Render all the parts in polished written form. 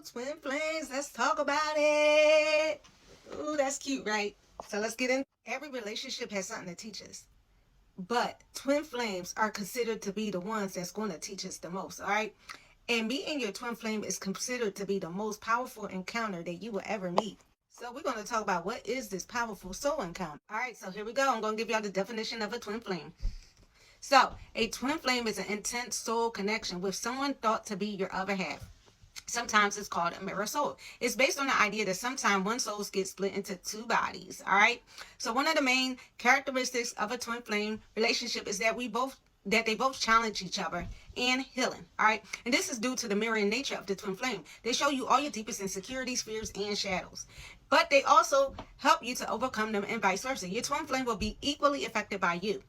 twin flames, let's talk about it. Ooh, that's cute, right? So let's get in. Every relationship has something to teach us, but twin flames are considered to be the ones that's going to teach us the most, all right? And meeting your twin flame is considered to be the most powerful encounter that you will ever meet. So we're going to talk about what is this powerful soul encounter. All right, so here we go. I'm going to give y'all the definition of a twin flame. So a twin flame is an intense soul connection with someone thought to be your other half. Sometimes it's called a mirror soul. It's based on the idea that sometimes one soul gets split into two bodies. All right. So one of the main characteristics of a twin flame relationship is that they both challenge each other and healing. All right. And this is due to the mirroring nature of the twin flame. They show you all your deepest insecurities, fears, and shadows. But they also help you to overcome them and vice versa. Your twin flame will be equally affected by you.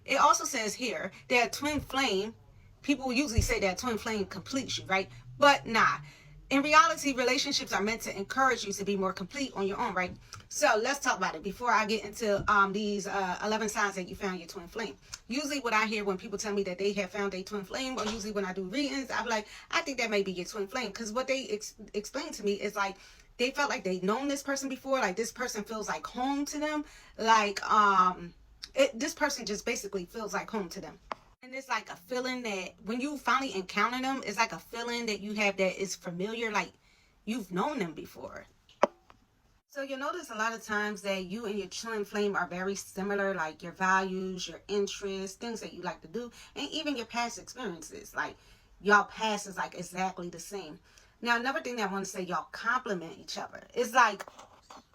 It also says here that twin flame, people usually say that twin flame completes you, right? But nah. In reality, relationships are meant to encourage you to be more complete on your own, right? So let's talk about it before I get into these 11 signs that you found your twin flame. Usually what I hear when people tell me that they have found a twin flame, or usually when I do readings, I'm like, I think that may be your twin flame. Because what they explain to me is like, they felt like they'd known this person before. Like this person feels like home to them. Like, this person just basically feels like home to them. And it's like a feeling that when you finally encounter them, it's like a feeling that you have that is familiar, like you've known them before. So you'll notice a lot of times that you and your twin flame are very similar, like your values, your interests, things that you like to do, and even your past experiences. Like y'all past is like exactly the same. Now, another thing that I want to say, y'all complement each other. It's like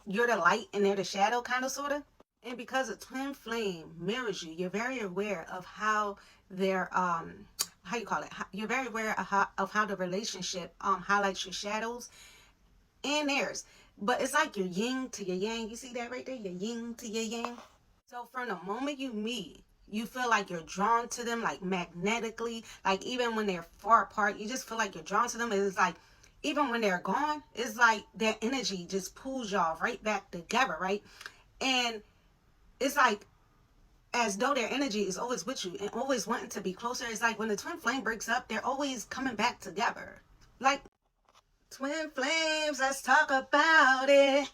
you're the light and they're the shadow, kind of, sort of. And because a twin flame mirrors you, you're very aware of how their how you call it, you're very aware of how the relationship highlights your shadows and theirs. But it's like your yin to your yang. You see that right there, your yin to your yang. So from the moment you meet, you feel like you're drawn to them, like magnetically. Like even when they're far apart, you just feel like you're drawn to them. It's like even when they're gone, it's like their energy just pulls y'all right back together, right? And it's like as though their energy is always with you and always wanting to be closer. It's like when the twin flame breaks up, they're always coming back together. Like twin flames, let's talk about it.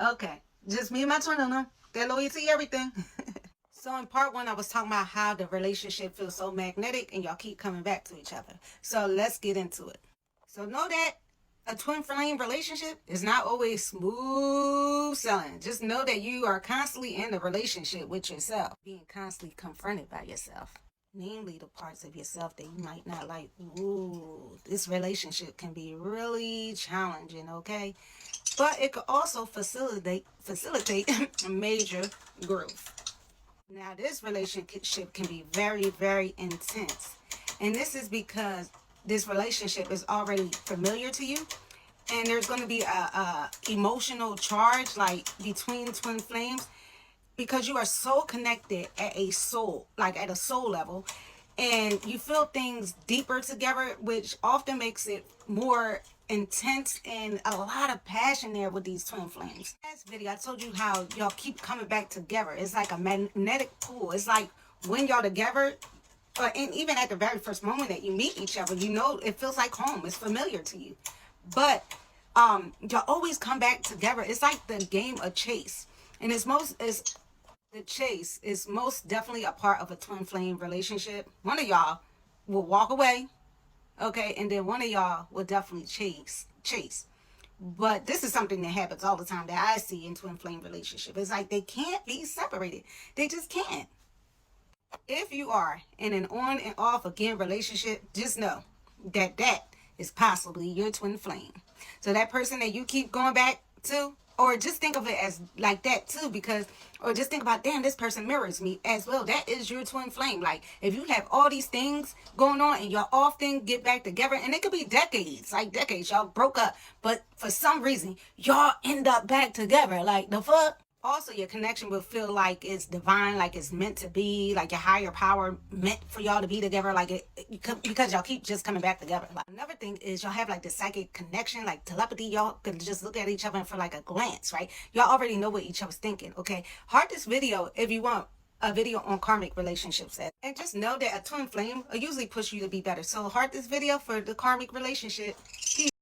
Okay, just me and my twin on them. They're loyalty, everything. So in part one, I was talking about how the relationship feels so magnetic and y'all keep coming back to each other. So let's get into it. So know that a twin flame relationship is not always smooth sailing. Just know that you are constantly in a relationship with yourself, being constantly confronted by yourself, namely the parts of yourself that you might not like. Ooh, this relationship can be really challenging, okay? But it could also facilitate major growth. Now, this relationship can be very, very intense. And this is because this relationship is already familiar to you, and there's going to be a emotional charge like between twin flames, because you are so connected at a soul, like at a soul level, and you feel things deeper together, which often makes it more intense and a lot of passion there with these twin flames. Last video I told you how y'all keep coming back together. It's like a magnetic pull. It's like when y'all together, and even at the very first moment that you meet each other, you know, it feels like home. It's familiar to you. But y'all always come back together. It's like the game of chase. And the chase is most definitely a part of a twin flame relationship. One of y'all will walk away, okay? And then one of y'all will definitely chase. But this is something that happens all the time that I see in twin flame relationship. It's like they can't be separated. They just can't. If you are in an on and off again relationship, just know that that is possibly your twin flame. So that person that you keep going back to, or just think of it as like that too, or just think about, damn, this person mirrors me as well. That is your twin flame. Like if you have all these things going on and y'all often get back together, and it could be decades, like decades, y'all broke up, but for some reason y'all end up back together. Like the fuck? Also, your connection will feel like it's divine, like it's meant to be, like your higher power meant for y'all to be together, like because y'all keep just coming back together. Like, another thing is y'all have like the psychic connection, like telepathy. Y'all can just look at each other for like a glance, right? Y'all already know what each other's thinking, okay? Heart this video if you want a video on karmic relationships. And just know that a twin flame will usually push you to be better. So heart this video for the karmic relationship. Peace.